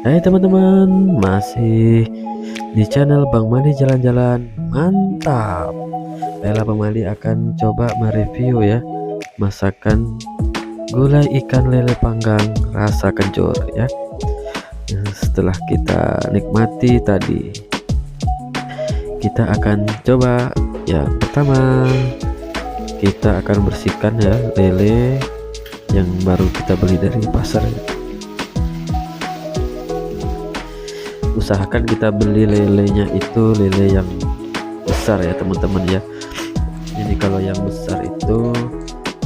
Hai teman-teman, masih di channel Bang Mali Jalan-Jalan. Mantap. Baiklah, Bang Mali akan coba mereview ya masakan gulai ikan lele panggang rasa kencur ya. Setelah kita nikmati tadi, kita akan coba. Yang pertama, kita akan bersihkan ya lele yang baru kita beli dari pasar. Usahakan kita beli lelenya itu lele yang besar ya teman-teman ya. Jadi kalau yang besar itu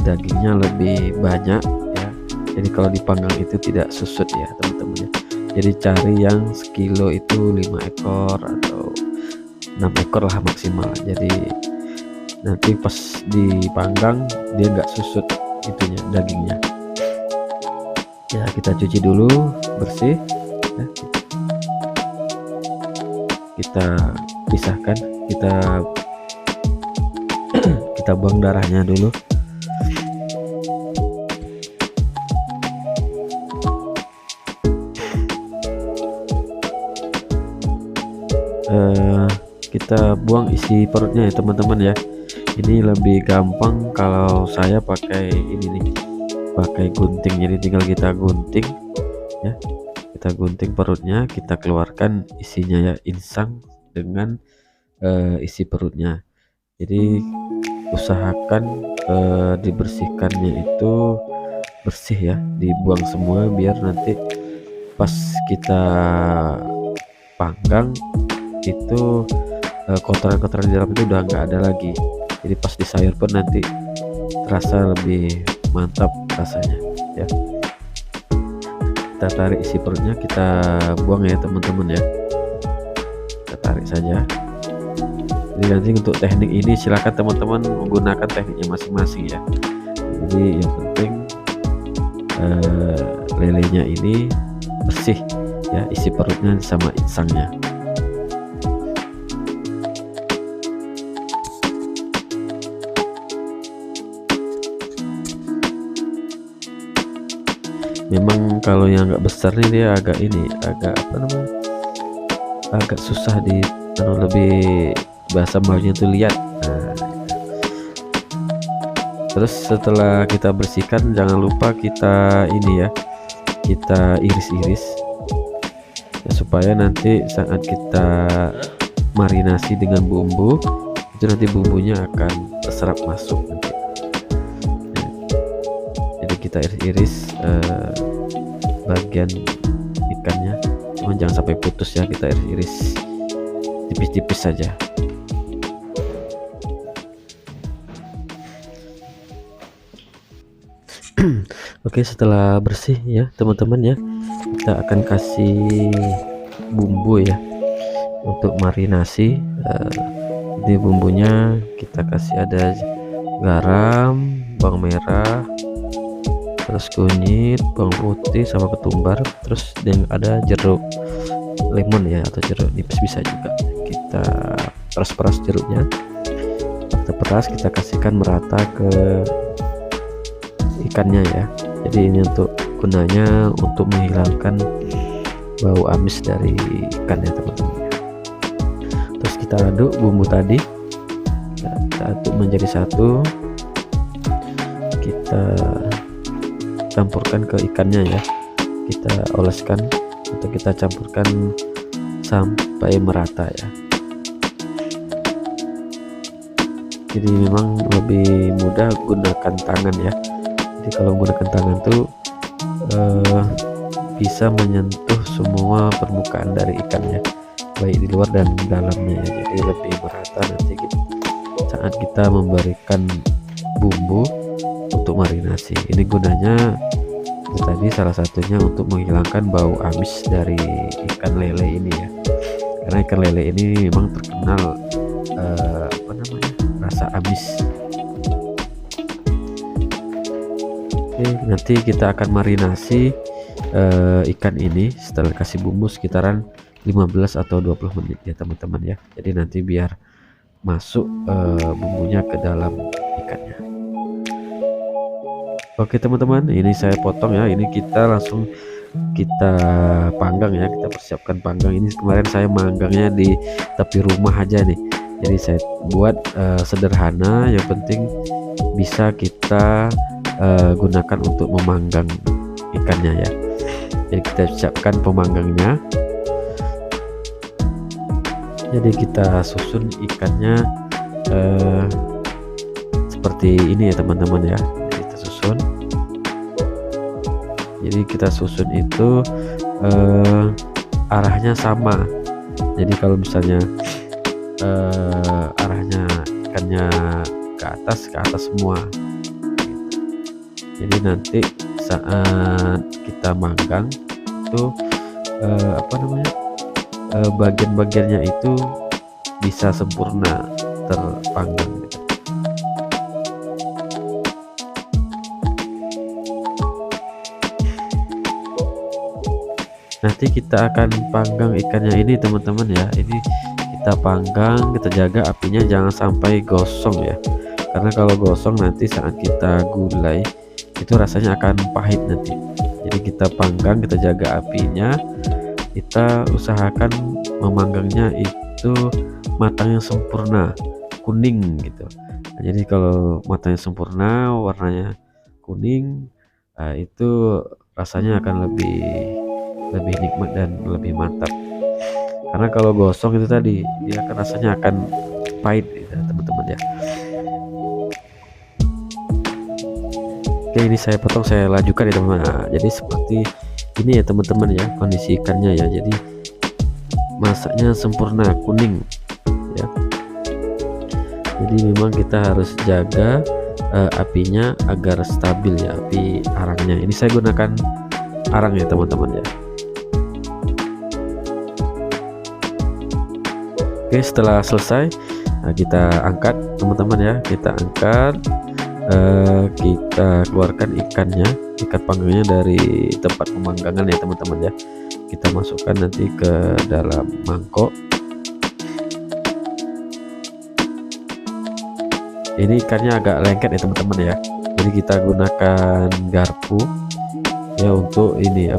dagingnya lebih banyak ya. Jadi kalau dipanggang itu tidak susut ya teman-teman ya. Jadi cari yang sekilo itu 5 ekor atau 6 ekor lah maksimal. Jadi nanti pas dipanggang dia nggak susut itunya dagingnya ya. Kita cuci dulu bersih ya. Kita pisahkan, kita buang darahnya dulu. Kita buang isi perutnya ya teman-teman ya. Ini lebih gampang kalau saya pakai ini nih, pakai gunting. Jadi tinggal kita gunting ya, kita gunting perutnya, kita keluarkan isinya ya, insang dengan isi perutnya. Jadi usahakan dibersihkannya itu bersih ya, dibuang semua biar nanti pas kita panggang itu kotoran-kotoran di dalam itu udah nggak ada lagi. Jadi pas di sayur pun nanti terasa lebih mantap rasanya ya. Kita tarik isi perutnya, kita buang ya teman-teman ya, kita tarik saja. Jadi nanti untuk teknik ini silakan teman-teman menggunakan tekniknya masing-masing ya. Jadi yang penting lelenya ini bersih ya, isi perutnya sama insangnya. Memang kalau yang agak besar nih dia agak agak apa namanya, agak susah di lebih bahasa Malaynya itu lihat. Terus setelah kita bersihkan jangan lupa kita ini ya, kita iris-iris ya, supaya nanti saat kita marinasi dengan bumbu itu nanti bumbunya akan terserap masuk nanti. Jadi kita iris-iris bagian ikannya, cuman jangan sampai putus ya, kita iris-iris tipis-tipis saja. Oke, setelah bersih ya teman-teman ya, kita akan kasih bumbu ya untuk marinasi. Di bumbunya kita kasih ada garam, bawang merah, terus kunyit, bawang putih sama ketumbar, terus yang ada jeruk lemon ya, atau jeruk nipis bisa juga. Kita peras-peras jeruknya, kita peras, kita kasihkan merata ke ikannya ya. Jadi ini untuk gunanya untuk menghilangkan bau amis dari ikan ya teman-teman. Terus kita aduk bumbu tadi, kita aduk menjadi satu, kita campurkan ke ikannya ya, kita oleskan atau kita campurkan sampai merata ya. Jadi memang lebih mudah gunakan tangan ya. Jadi kalau menggunakan tangan tuh bisa menyentuh semua permukaan dari ikannya, baik di luar dan dalamnya ya. Jadi lebih merata nanti saat kita memberikan bumbu untuk marinasi. Ini gunanya tadi salah satunya untuk menghilangkan bau amis dari ikan lele ini ya, karena ikan lele ini memang terkenal apa namanya, rasa amis. Oke, nanti kita akan marinasi ikan ini setelah kasih bumbu sekitaran 15 atau 20 menit ya teman-teman ya. Jadi nanti biar masuk bumbunya ke dalam ikannya. Oke teman-teman, ini saya potong ya. Ini kita langsung kita panggang ya, kita persiapkan panggang. Ini kemarin saya manggangnya di tepi rumah aja nih, jadi saya buat sederhana, yang penting bisa kita gunakan untuk memanggang ikannya ya. Jadi kita siapkan pemanggangnya, jadi kita susun ikannya seperti ini ya teman-teman ya. Jadi kita susun itu arahnya sama. Jadi kalau misalnya arahnya ikannya ke atas semua. Jadi nanti saat kita manggang itu bagian-bagiannya itu bisa sempurna terpanggang gitu. Nanti kita akan panggang ikannya ini teman-teman ya. Ini kita panggang, kita jaga apinya jangan sampai gosong ya, karena kalau gosong nanti saat kita gulai itu rasanya akan pahit nanti. Jadi kita panggang, kita jaga apinya, kita usahakan memanggangnya itu matangnya sempurna, kuning gitu. Nah, jadi kalau matangnya sempurna, warnanya kuning, itu rasanya akan lebih nikmat dan lebih mantap. Karena kalau gosong itu tadi dia akan rasanya akan pahit gitu, teman-teman ya. Oke, ini saya potong, saya lajukan ya teman-teman. Nah, jadi seperti ini ya teman-teman ya kondisi ikannya ya. Jadi masaknya sempurna, kuning ya. Jadi memang kita harus jaga apinya agar stabil ya, api arangnya. Ini saya gunakan arang ya teman-teman ya. Oke, setelah selesai kita angkat teman-teman ya, kita angkat, kita keluarkan ikannya, ikan panggangnya dari tempat pemanggangan ya teman-teman ya. Kita masukkan nanti ke dalam mangkok. Ini ikannya agak lengket ya teman-teman ya, jadi kita gunakan garpu ya untuk ini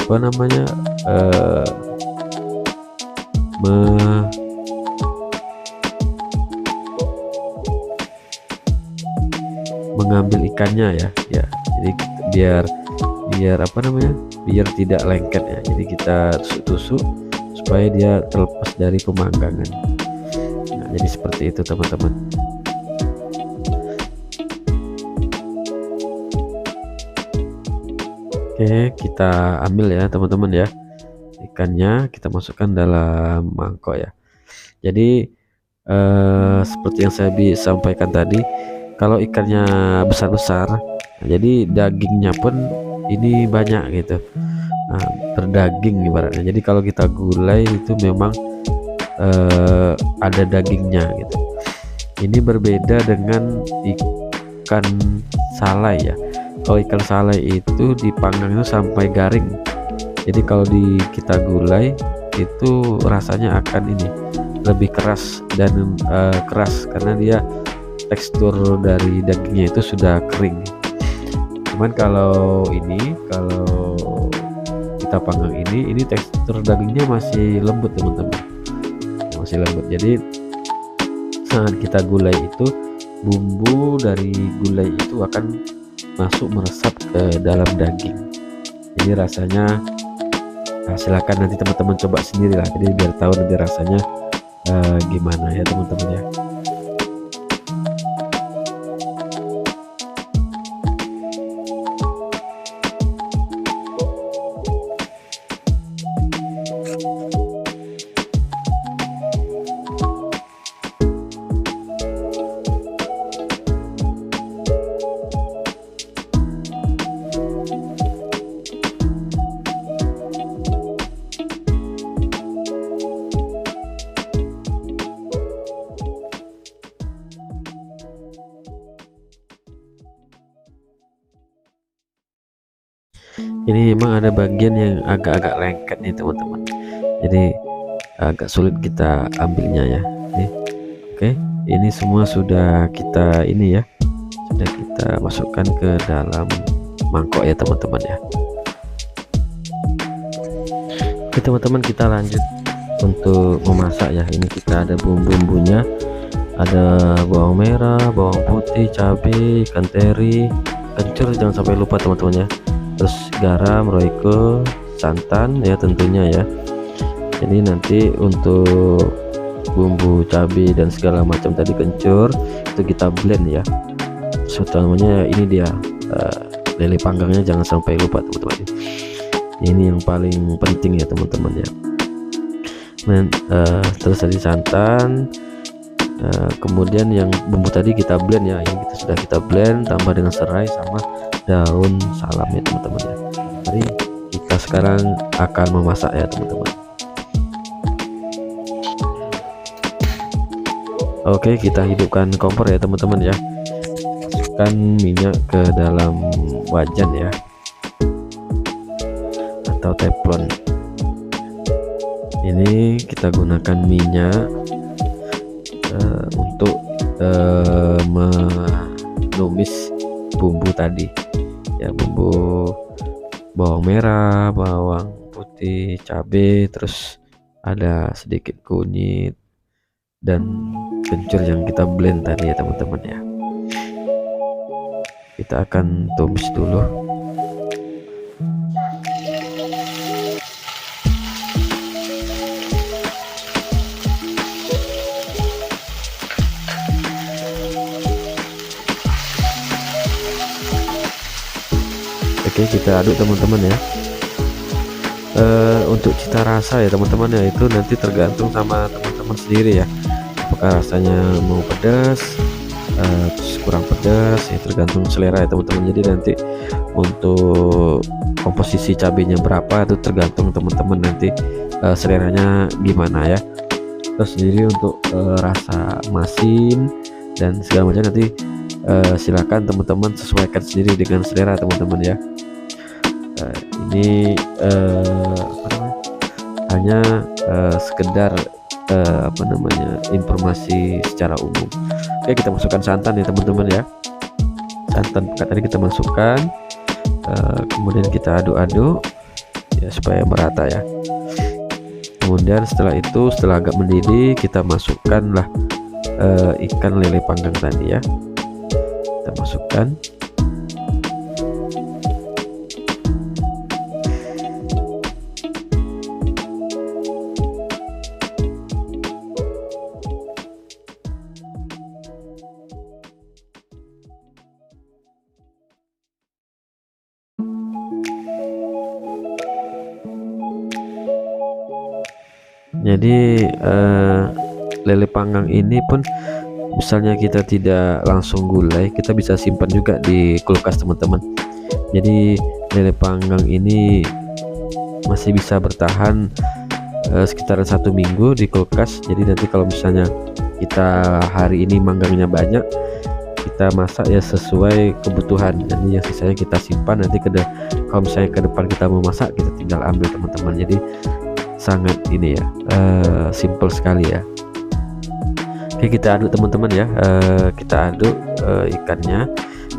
mengambil ikannya ya. Jadi biar biar tidak lengket ya, jadi kita tusuk-tusuk supaya dia terlepas dari pemanggangan. Nah, jadi seperti itu teman-teman. Oke, kita ambil ya teman-teman ya, ikannya kita masukkan dalam mangkok ya. Jadi seperti yang saya sampaikan tadi, kalau ikannya besar-besar, jadi dagingnya pun ini banyak gitu, nah, berdaging ibaratnya. Jadi kalau kita gulai itu memang ada dagingnya gitu. Ini berbeda dengan ikan salai ya. Kalau ikan salai itu dipanggang itu sampai garing. Jadi kalau kita gulai itu rasanya akan ini lebih keras dan keras karena dia tekstur dari dagingnya itu sudah kering. Cuman kalau kita panggang ini tekstur dagingnya masih lembut teman-teman, masih lembut. Jadi saat kita gulai itu bumbu dari gulai itu akan masuk meresap ke dalam daging. Jadi rasanya silakan nanti teman-teman coba sendiri lah, jadi biar tahu nanti rasanya gimana ya teman-teman ya. Ini memang ada bagian yang agak-agak lengket nih teman-teman, jadi agak sulit kita ambilnya ya. Oke, ini semua sudah kita sudah kita masukkan ke dalam mangkok ya teman-teman ya. Oke teman-teman, kita lanjut untuk memasak ya. Ini kita ada bumbu-bumbunya, ada bawang merah, bawang putih, cabai, ikan teri, kencur jangan sampai lupa teman-teman ya, terus garam, royco, santan ya tentunya ya. Jadi nanti untuk bumbu cabai dan segala macam tadi, kencur, itu kita blend ya. Utamanya ini dia lele panggangnya, jangan sampai lupa teman-teman. Ini yang paling penting ya teman-teman ya. Terus tadi santan, kemudian yang bumbu tadi kita blend ya. Yang sudah kita blend, tambah dengan serai sama daun salam ya teman-teman ya. Jadi kita sekarang akan memasak ya teman-teman. Oke, kita hidupkan kompor ya teman-teman ya. Masukkan minyak ke dalam wajan ya, atau teflon. Ini kita gunakan minyak untuk menumis bumbu tadi ya, bumbu bawang merah, bawang putih, cabai, terus ada sedikit kunyit dan kencur yang kita blend tadi ya teman-teman ya. Kita akan tumis dulu. Oke, kita aduk teman-teman ya. Untuk cita rasa ya teman-teman ya, itu nanti tergantung sama teman-teman sendiri ya, apakah rasanya mau pedas, terus kurang pedas ya, tergantung selera ya teman-teman. Jadi nanti untuk komposisi cabenya berapa itu tergantung teman-teman nanti seleranya gimana ya. Terus sendiri untuk rasa masin dan segala macam nanti silakan teman-teman sesuaikan sendiri dengan selera teman-teman ya. Ini hanya sekedar informasi secara umum. Oke, kita masukkan santan ya teman-teman ya. Santan pekat tadi kita masukkan, kemudian kita aduk-aduk ya supaya merata ya. Kemudian setelah itu, setelah agak mendidih, kita masukkanlah ikan lele panggang tadi ya. Kita masukkan. Jadi lele panggang ini pun misalnya kita tidak langsung gulai, kita bisa simpan juga di kulkas teman-teman. Jadi lele panggang ini masih bisa bertahan sekitar 1 minggu di kulkas. Jadi nanti kalau misalnya kita hari ini manggangnya banyak, kita masak ya sesuai kebutuhan. Jadi yang sisanya kita simpan, nanti kalau misalnya ke depan kita mau masak, kita tinggal ambil teman-teman. Jadi sangat ini ya, simple sekali ya. Oke, kita aduk teman-teman ya. Kita aduk ikannya,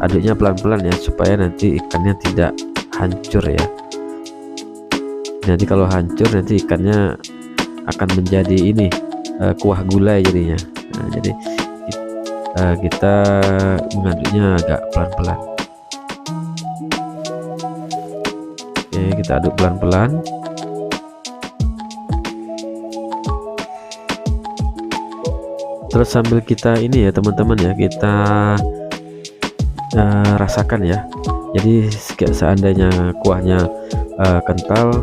aduknya pelan-pelan ya, supaya nanti ikannya tidak hancur ya. Nanti kalau hancur, nanti ikannya akan menjadi ini kuah gulai jadinya. Nah, jadi kita mengaduknya agak pelan-pelan. Oke, kita aduk pelan-pelan. Terus sambil kita ini ya teman-teman ya, kita rasakan ya. Jadi seandainya kuahnya kental,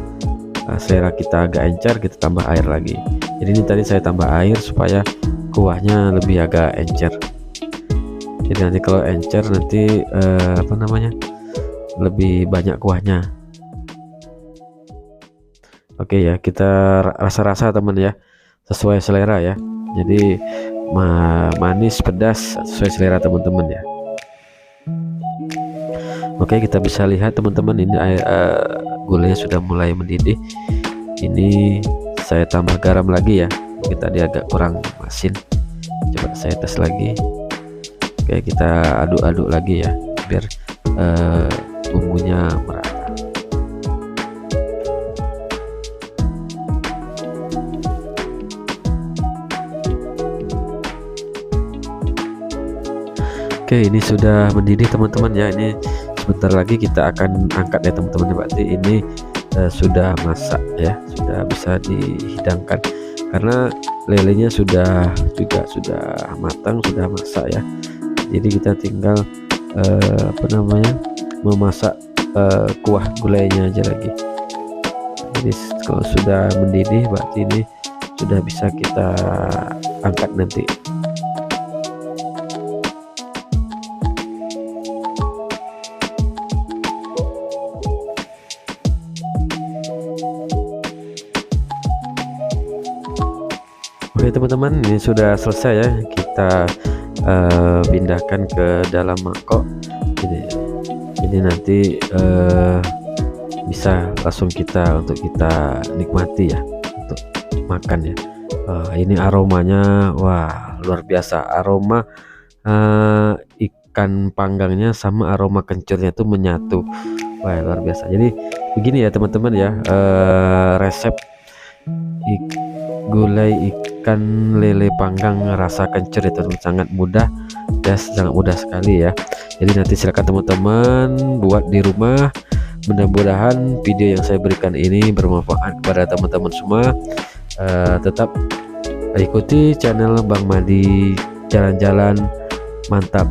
selera kita agak encer, kita tambah air lagi. Jadi ini tadi saya tambah air supaya kuahnya lebih agak encer. Jadi nanti kalau encer nanti lebih banyak kuahnya. Oke ya, kita rasa-rasa teman ya, sesuai selera ya. Jadi manis, pedas, sesuai selera teman-teman ya. Oke, kita bisa lihat teman-teman, ini gulanya sudah mulai mendidih. Ini saya tambah garam lagi ya, kita tadi agak kurang masin. Coba saya tes lagi. Oke, kita aduk-aduk lagi ya, biar bumbunya merata. Oke, ini sudah mendidih teman-teman ya. Ini sebentar lagi kita akan angkat ya teman-teman. Berarti ini sudah masak ya, sudah bisa dihidangkan karena lelenya sudah matang, sudah masak ya. Jadi kita tinggal memasak kuah gulainya aja lagi. Jadi kalau sudah mendidih berarti ini sudah bisa kita angkat nanti. Oke teman-teman, ini sudah selesai ya, kita pindahkan ke dalam mangkok. Ini nanti bisa langsung untuk kita nikmati ya, untuk makan ya. Ini aromanya wah luar biasa, aroma ikan panggangnya sama aroma kencurnya itu menyatu, wah luar biasa. Jadi begini ya teman-teman ya, resep gulai ikan lele panggang rasa kencur itu sangat mudah dan sangat mudah sekali ya. Jadi nanti silakan teman-teman buat di rumah. Mudah-mudahan video yang saya berikan ini bermanfaat kepada teman-teman semua. Tetap ikuti channel Bang Madi jalan-jalan mantap.